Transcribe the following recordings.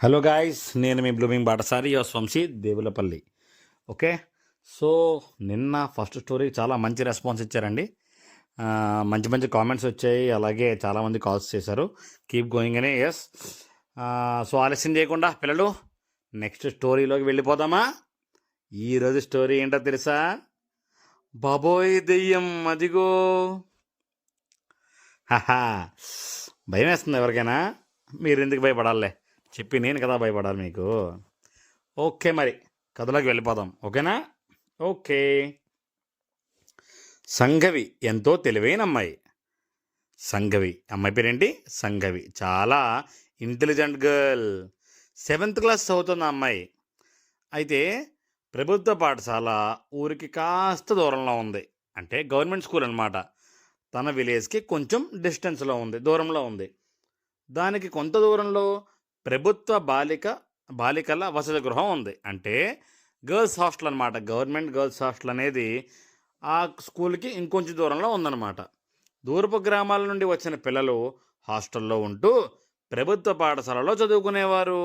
Hello guys, నేను మీ blooming Batasari your Vamsi Devulapalli. Okay, so నిన్న ఫస్ట్ స్టోరీ చాలా మంచి రెస్పాన్స్ ఇచ్చారండి. మంచి మంచి కామెంట్స్ వచ్చాయి, అలాగే చాలామంది కాల్స్ చేశారు. కీప్ గోయింగ్ అని. ఎస్, సో ఆలస్యం చేయకుండా పిల్లలు నెక్స్ట్ స్టోరీలోకి వెళ్ళిపోదామా? ఈరోజు స్టోరీ ఏంటో తెలుసా? బాబోయ్ దెయ్యం అదిగో. హహా, భయం వేస్తుంది ఎవరికైనా. మీరు ఎందుకు భయపడాలే, చెప్పి నేను కదా భయపడాలి మీకు. ఓకే, మరి కథలోకి వెళ్ళిపోదాం. ఓకేనా? ఓకే. సంఘవి ఎంతో తెలివైన అమ్మాయి. సంఘవి అమ్మాయి పేరేంటి? సంఘవి. చాలా ఇంటెలిజెంట్ గర్ల్. 7th క్లాస్ చదువుతున్న అమ్మాయి. అయితే ప్రభుత్వ పాఠశాల ఊరికి కాస్త దూరంలో ఉంది. అంటే గవర్నమెంట్ స్కూల్ అనమాట. తన విలేజ్కి కొంచెం డిస్టెన్స్లో ఉంది, దూరంలో ఉంది. దానికి కొంత దూరంలో ప్రభుత్వ బాలికల వసతి గృహం ఉంది. అంటే గర్ల్స్ హాస్టల్ అనమాట. గవర్నమెంట్ గర్ల్స్ హాస్టల్ అనేది ఆ స్కూల్కి ఇంకొంచెం దూరంలో ఉందన్నమాట. దూరపు గ్రామాల నుండి వచ్చిన పిల్లలు హాస్టల్లో ఉంటూ ప్రభుత్వ పాఠశాలలో చదువుకునేవారు.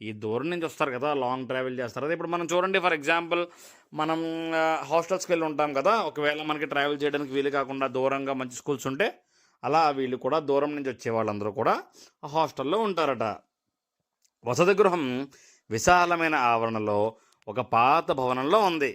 ఈ దూరం నుంచి వస్తారు కదా, లాంగ్ ట్రావెల్ చేస్తారు కదా. ఇప్పుడు మనం చూడండి, ఫర్ ఎగ్జాంపుల్ మనం హాస్టల్స్కి వెళ్ళి ఉంటాం కదా. ఒకవేళ మనకి ట్రావెల్ చేయడానికి వీలు కాకుండా దూరంగా మంచి స్కూల్స్ ఉంటే, అలా వీళ్ళు కూడా దూరం నుంచి వచ్చే వాళ్ళందరూ కూడా ఆ హాస్టల్లో ఉంటారట. వసతి గృహం విశాలమైన ఆవరణలో ఒక పాత భవనంలో ఉంది.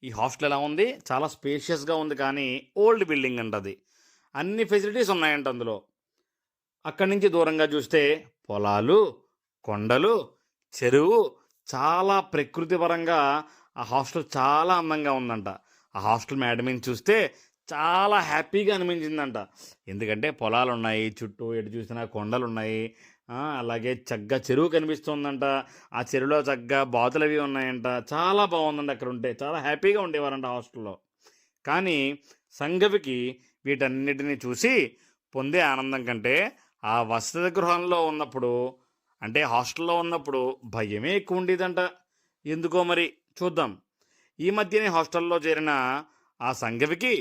ఈ హాస్టల్ ఎలా ఉంది? చాలా స్పేషియస్గా ఉంది, కానీ ఓల్డ్ బిల్డింగ్ అంటది. అన్ని ఫెసిలిటీస్ ఉన్నాయంట అందులో. అక్కడి నుంచి దూరంగా చూస్తే పొలాలు, కొండలు, చెరువు, చాలా ప్రకృతిపరంగా ఆ హాస్టల్ చాలా అందంగా ఉందంట. ఆ హాస్టల్ మేడమిని చూస్తే చాలా హ్యాపీగా అనిపించిందంట. ఎందుకంటే పొలాలు ఉన్నాయి, చుట్టూ ఎటు చూసినా కొండలు ఉన్నాయి, అలాగే చక్కగా చెరువు కనిపిస్తుందంట. ఆ చెరువులో చక్కగా బాతులు అవి ఉన్నాయంట. చాలా బాగుందండి అక్కడ ఉంటే. చాలా హ్యాపీగా ఉండేవారంట హాస్టల్లో. కానీ సంఘవికి వీటన్నిటిని చూసి పొందే ఆనందం కంటే ఆ వసతి గృహంలో ఉన్నప్పుడు, అంటే హాస్టల్లో ఉన్నప్పుడు భయమే ఎక్కువ ఉండేదంట. ఎందుకో మరి చూద్దాం. ఈ మధ్యనే హాస్టల్లో చేరిన ఆ సంఘవికి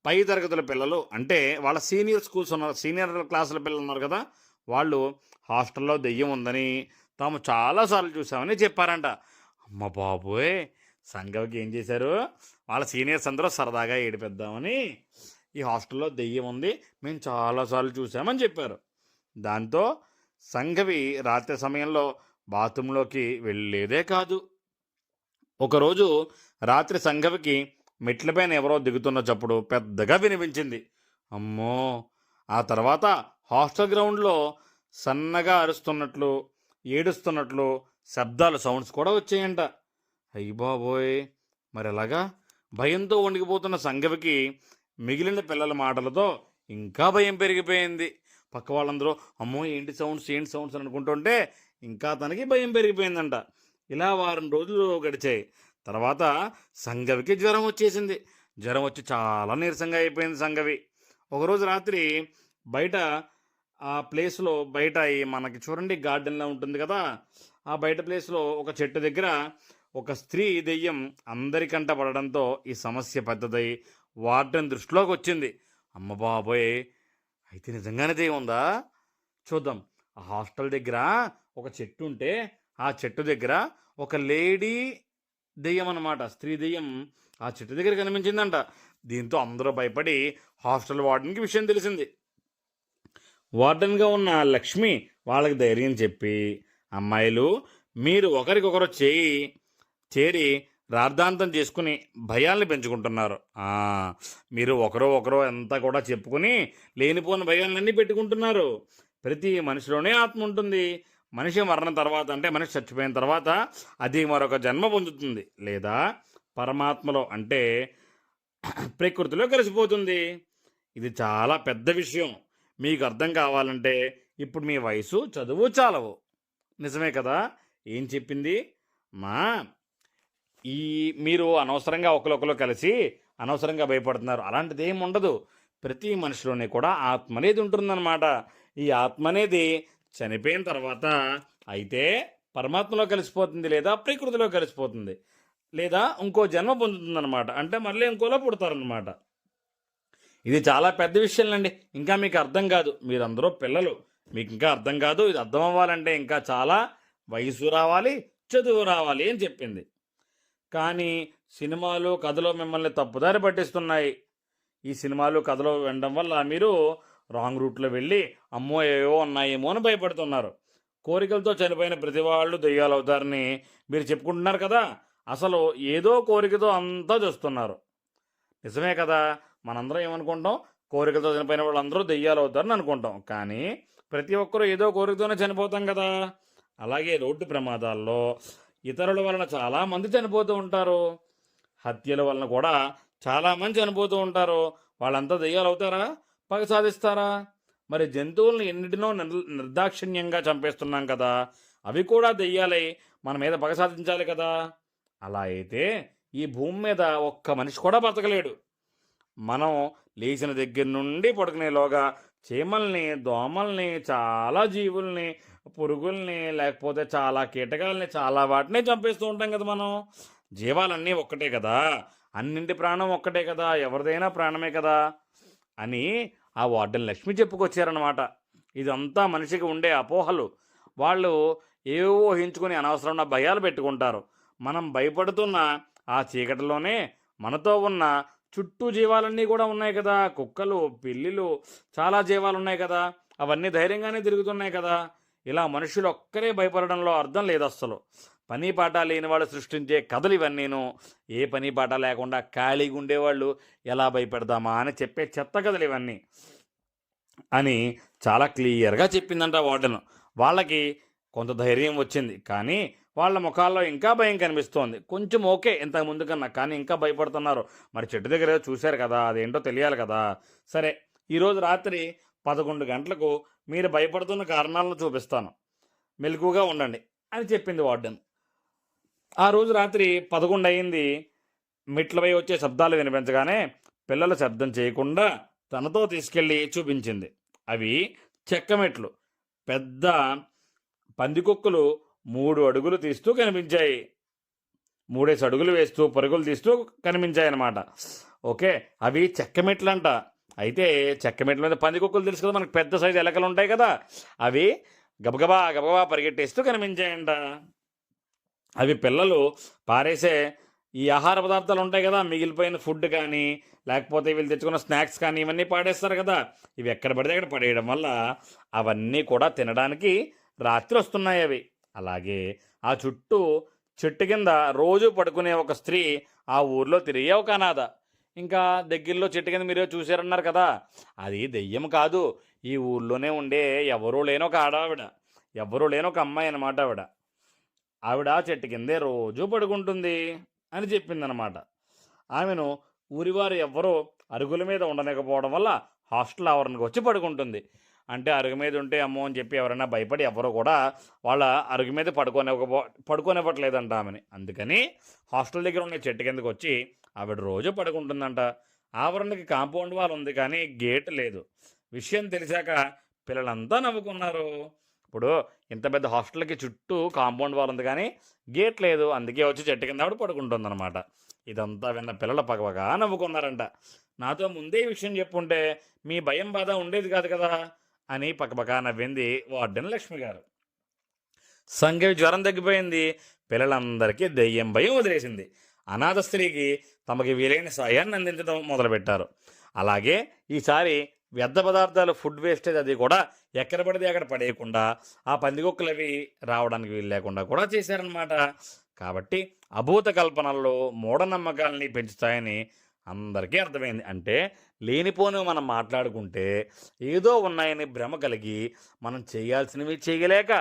పై తరగతుల పిల్లలు, అంటే వాళ్ళ సీనియర్ స్కూల్స్ ఉన్నారు, సీనియర్ క్లాసుల పిల్లలు ఉన్నారు కదా, వాళ్ళు హాస్టల్లో దెయ్యం ఉందని తాము చాలాసార్లు చూసామని చెప్పారంట. అమ్మ బాబోయ్, సంఘవికి ఏం చేశారు? వాళ్ళ సీనియర్స్ అందరూ సరదాగా ఏడిపిద్దామని ఈ హాస్టల్లో దెయ్యం ఉంది, మేము చాలాసార్లు చూసామని చెప్పారు. దాంతో సంఘవి రాత్రి సమయంలో బాత్రూంలోకి వెళ్ళేదే కాదు. ఒకరోజు రాత్రి సంఘవికి మెట్లపైన ఎవరో దిగుతున్న చప్పుడు పెద్దగా వినిపించింది. అమ్మో! ఆ తర్వాత హాస్టల్ గ్రౌండ్లో సన్నగా అరుస్తున్నట్లు, ఏడుస్తున్నట్లు శబ్దాలు, సౌండ్స్ కూడా వచ్చాయంట. అయ్య బాబోయ్, మరి ఎలాగా? భయంతో వణికిపోతున్న సంఘవికి మిగిలిన పిల్లల మాటలతో ఇంకా భయం పెరిగిపోయింది. పక్క వాళ్ళందరూ అమ్మో ఏంటి సౌండ్స్ అని అనుకుంటుంటే ఇంకా తనకి భయం పెరిగిపోయిందంట. ఇలా వారం రోజులు గడిచాయి. తర్వాత సంఘవికి జ్వరం వచ్చేసింది. జ్వరం వచ్చి చాలా నీరసంగా అయిపోయింది సంఘవి. ఒకరోజు రాత్రి బయట ఆ ప్లేస్లో, బయట మనకి చూడండి గార్డెన్లో ఉంటుంది కదా, ఆ బయట ప్లేస్లో ఒక చెట్టు దగ్గర ఒక స్త్రీ దెయ్యం అందరికంట పడడంతో ఈ సమస్య పెద్దదై వార్డెన్ దృష్టిలోకి వచ్చింది. అమ్మ బాబోయ్, అయితే నిజంగానే దెయ్యం ఉందా? చూద్దాం. ఆ హాస్టల్ దగ్గర ఒక చెట్టు ఉంటే ఆ చెట్టు దగ్గర ఒక లేడీ దెయ్యం అన్నమాట, స్త్రీ దెయ్యం ఆ చెట్టు దగ్గర కనిపించిందంట. దీంతో అందరూ భయపడి హాస్టల్ వార్డెన్కి విషయం తెలిసింది. వార్డెన్గా ఉన్న లక్ష్మి వాళ్ళకి ధైర్యం చెప్పి, అమ్మాయిలు మీరు ఒకరికొకరు చేరి రాద్ధాంతం చేసుకుని భయాల్ని పెంచుకుంటున్నారు. మీరు ఒకరో అంతా కూడా చెప్పుకుని లేనిపోని భయాలన్నీ పెట్టుకుంటున్నారు. ప్రతి మనిషిలోనే ఆత్మ ఉంటుంది. మనిషి మరణం తర్వాత, అంటే మనిషి చచ్చిపోయిన తర్వాత అది మరొక జన్మ పొందుతుంది, లేదా పరమాత్మలో అంటే ప్రకృతిలో కలిసిపోతుంది. ఇది చాలా పెద్ద విషయం. మీకు అర్థం కావాలంటే ఇప్పుడు మీ వయసు, చదువు చాలవు. నిజమే కదా ఏం చెప్పింది మా? మీరు అనవసరంగా ఒకరొకరు కలిసి అనవసరంగా భయపడుతున్నారు. అలాంటిది ఏమి ఉండదు. ప్రతి మనిషిలోనే కూడా ఆత్మ అనేది ఉంటుందన్నమాట. ఈ ఆత్మ అనేది చనిపోయిన తర్వాత అయితే పరమాత్మలో కలిసిపోతుంది, లేదా ప్రకృతిలో కలిసిపోతుంది, లేదా ఇంకో జన్మ పొందుతుందన్నమాట. అంటే మళ్ళీ ఇంకోలా పుడతారనమాట. ఇది చాలా పెద్ద విషయం అండి. ఇంకా మీకు అర్థం కాదు, మీరందరూ పిల్లలు, మీకు ఇంకా అర్థం కాదు, ఇది అర్థం అవ్వాలంటే ఇంకా చాలా వయసు రావాలి, చదువు రావాలి అని చెప్పింది. కానీ సినిమాలు కథలో మిమ్మల్ని తప్పుదారి పట్టిస్తున్నాయి. ఈ సినిమాలు కథలో వినడం వల్ల మీరు రాంగ్ రూట్లో వెళ్ళి అమ్మో ఏవో ఉన్నాయేమో అని భయపడుతున్నారు. కోరికలతో చనిపోయిన ప్రతి వాళ్ళు దెయ్యాలు అవుతారని మీరు చెప్పుకుంటున్నారు కదా. అసలు ఏదో కోరికతో అంతా చూస్తున్నారు. నిజమే కదా, మనందరం ఏమనుకుంటాం, కోరికలతో చనిపోయిన వాళ్ళందరూ దెయ్యాలు అవుతారని అనుకుంటాం. కానీ ప్రతి ఒక్కరూ ఏదో కోరికతోనే చనిపోతాం కదా. అలాగే రోడ్డు ప్రమాదాల్లో ఇతరుల వలన చాలామంది చనిపోతూ ఉంటారు. హత్యల వలన కూడా చాలామంది చనిపోతూ ఉంటారు. వాళ్ళంతా దెయ్యాలు అవుతారా? పగ సాధిస్తారా? మరి జంతువులను ఎన్నిటినో నిర్దాక్షిణ్యంగా చంపేస్తున్నాం కదా, అవి కూడా దెయ్యాలై మన మీద పగ సాధించాలి కదా. అలా అయితే ఈ భూమి మీద ఒక్క మనిషి కూడా బతకలేడు. మనం లేచిన దగ్గర నుండి పడుకునేలోగా చీమల్ని, దోమల్ని, చాలా జీవుల్ని, పురుగుల్ని, లేకపోతే చాలా కీటకాలని, చాలా వాటిని చంపేస్తూ ఉంటాం కదా మనం. జీవాలన్నీ ఒక్కటే కదా, అన్నింటి ప్రాణం ఒక్కటే కదా, ఎవరిదైనా ప్రాణమే కదా అని ఆ వార్డెన్ లక్ష్మి చెప్పుకొచ్చారనమాట. ఇదంతా మనిషికి ఉండే అపోహలు. వాళ్ళు ఏవో ఊహించుకొని అనవసరమైన భయాలు పెట్టుకుంటారు. మనం భయపడుతున్న ఆ చీకటిలోనే మనతో ఉన్న చుట్టూ జీవాలన్నీ కూడా ఉన్నాయి కదా. కుక్కలు, పిల్లిలు, చాలా జీవాలు ఉన్నాయి కదా. అవన్నీ ధైర్యంగానే తిరుగుతున్నాయి కదా. ఇలా మనుషులు ఒక్కరే భయపడడంలో అర్థం లేదు అస్సలు. పని పాట లేని వాళ్ళు సృష్టించే కథలు ఇవన్నీను. ఏ పని పాట లేకుండా ఖాళీగా ఉండేవాళ్ళు ఎలా భయపెడదామా అని చెప్పే చెత్త కథలు ఇవన్నీ అని చాలా క్లియర్గా చెప్పిందంట వార్డెన్. వాళ్ళకి కొంత ధైర్యం వచ్చింది, కానీ వాళ్ళ ముఖాల్లో ఇంకా భయం కనిపిస్తోంది. కొంచెం ఓకే ఇంతకు ముందు కన్నా, కానీ ఇంకా భయపడుతున్నారు. మరి చెట్టు దగ్గర చూశారు కదా, అదేంటో తెలియాలి కదా. సరే, ఈరోజు రాత్రి 11 గంటలకు మీరు భయపడుతున్న కారణాలను చూపిస్తాను, మెలకుగా ఉండండి అని చెప్పింది వార్డెన్. ఆ రోజు రాత్రి 11 అయింది. మెట్లపై వచ్చే శబ్దాలు వినిపించగానే పిల్లలు శబ్దం చేయకుండా తనతో తీసుకెళ్ళి చూపించింది. అవి చెక్క మెట్లు. పెద్ద పందికొక్కులు 3 అడుగులు తీస్తూ కనిపించాయి. 3 అడుగులు వేస్తూ పరుగులు తీస్తూ కనిపించాయన్నమాట. ఓకే, అవి చెక్క మెట్లంట. అయితే చెక్క మెట్ల మీద పందికొక్కులు తెలుసు కదా, మనకు పెద్ద సైజు ఎలకలు ఉంటాయి కదా, అవి గబగబా గబగబా పరిగెట్టేస్తూ కనిపించాయంట. అవి పిల్లలు పారేసే ఈ ఆహార పదార్థాలు ఉంటాయి కదా, మిగిలిపోయిన ఫుడ్ కానీ లేకపోతే వీళ్ళు తెచ్చుకున్న స్నాక్స్ కానీ ఇవన్నీ పాడేస్తారు కదా, ఇవి ఎక్కడ పడితే అక్కడ పడేయడం వల్ల అవన్నీ కూడా తినడానికి రాత్రి వస్తున్నాయి అవి. అలాగే ఆ చుట్టూ చెట్టు కింద రోజు పడుకునే ఒక స్త్రీ ఆ ఊర్లో తిరిగే ఒక అనాథ. ఇంకా దగ్గరలో చెట్టు కింద మీరు చూసారన్నారు కదా, అది దెయ్యం కాదు, ఈ ఊర్లోనే ఉండే ఎవరూ లేని ఒక ఆడావిడ, ఎవరూ లేని ఒక అమ్మాయి అన్నమాట. ఆవిడ చెట్టు కిందే రోజు పడుకుంటుంది అని చెప్పిందనమాట. ఆమెను ఊరివారు ఎవ్వరూ అరుగుల మీద ఉండలేకపోవడం వల్ల హాస్టల్ ఆవరణకు వచ్చి పడుకుంటుంది. అంటే అరుగు మీద ఉంటే అమ్మో అని చెప్పి ఎవరైనా భయపడి ఎవరు కూడా వాళ్ళ అరుగు మీద పడుకోనివ్వట్లేదంట ఆమెని. అందుకని హాస్టల్ దగ్గర ఉన్న చెట్టు కిందకు వచ్చి ఆవిడ రోజు పడుకుంటుందంట. ఆవరణకి కాంపౌండ్ వాల్ ఉంది కానీ గేట్ లేదు. విషయం తెలిసాక పిల్లలంతా నవ్వుకున్నారు. ఇప్పుడు ఇంత పెద్ద హాస్టల్కి చుట్టూ కాంపౌండ్ వాల్ ఉంది కానీ గేట్ లేదు, అందుకే వచ్చి చెట్టు కింద ఆవిడ పడుకుంటుందన్నమాట. ఇదంతా విన్న పిల్లలు పగపగా నవ్వుకున్నారంట. నాతో ముందే విషయం చెప్పుంటే మీ భయం బాధ ఉండేది కాదు కదా అని పక్కపక్క నవ్వింది వార్డెన్ లక్ష్మి గారు. సంగవి జ్వరం తగ్గిపోయింది. పిల్లలందరికీ దెయ్యం భయం వదిలేసింది. అనాథ స్త్రీకి తమకి వీలైన సాయాన్ని అందించడం మొదలుపెట్టారు. అలాగే ఈసారి వ్యర్థ పదార్థాలు, ఫుడ్ వేస్టేజ్ అది కూడా ఎక్కడ పడితే అక్కడ పడేయకుండా ఆ పందికొక్కులు అవి రావడానికి వీలు లేకుండా కూడా చేశారనమాట. కాబట్టి అభూత కల్పనల్లో మూఢనమ్మకాలని పెంచుతాయని అందరికీ అర్థమైంది. అంటే లేనిపోని మనం మాట్లాడుకుంటే ఏదో ఉన్నాయని భ్రమ కలిగి మనం చేయాల్సినవి చేయలేక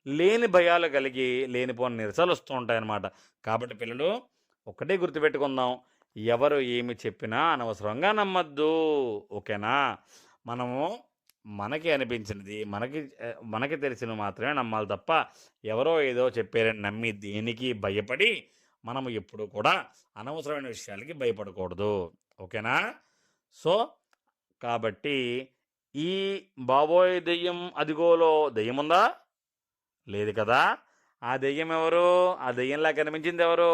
లేని భయాలు కలిగి లేనిపోని నిరసలు వస్తూ ఉంటాయన్నమాట. కాబట్టి పిల్లలు ఒక్కటే గుర్తుపెట్టుకుందాం, ఎవరు ఏమి చెప్పినా అనవసరంగా నమ్మద్దు. ఓకేనా? మనము మనకి అనిపించినది మనకి తెలిసినవి మాత్రమే నమ్మాలి తప్ప ఎవరో ఏదో చెప్పారని నమ్మి దేనికి భయపడి మనము ఎప్పుడు కూడా అనవసరమైన విషయాలకి భయపడకూడదు. ఓకేనా? సో కాబట్టి ఈ బాబోయ్ దెయ్యం అదిగోలో దెయ్యం ఉందా? లేదు కదా. ఆ దెయ్యం ఎవరు? ఆ దెయ్యంలా కనిపించింది ఎవరు?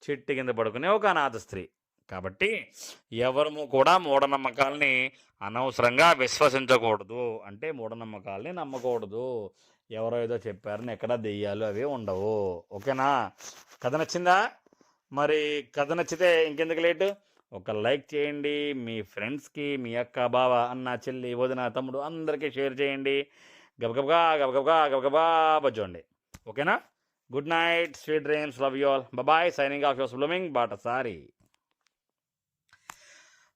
చెట్టు కింద పడుకునే ఒక అనాథ స్త్రీ. కాబట్టి ఎవరు కూడా మూఢనమ్మకాలని అనవసరంగా విశ్వసించకూడదు. అంటే మూఢనమ్మకాలని నమ్మకూడదు. ఎవరో ఏదో చెప్పారని ఎక్కడ దెయ్యాలు అవి ఉండవు. ఓకేనా? కథ నచ్చిందా? మరి కథ నచ్చితే ఇంకెందుకు లేటు, ఒక లైక్ చేయండి. మీ ఫ్రెండ్స్కి, మీ అక్క, బావ, అన్న, చెల్లి, వదిన, తమ్ముడు అందరికీ షేర్ చేయండి. గబగబగా గబగబగా గబగబా బజ్జోండి. ఓకేనా? Good night, sweet dreams, love you all, bye. Signing off your blooming Batasari.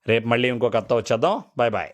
రేపు మళ్ళీ ఇంకో కథ వచ్చేద్దాం. Bye bye.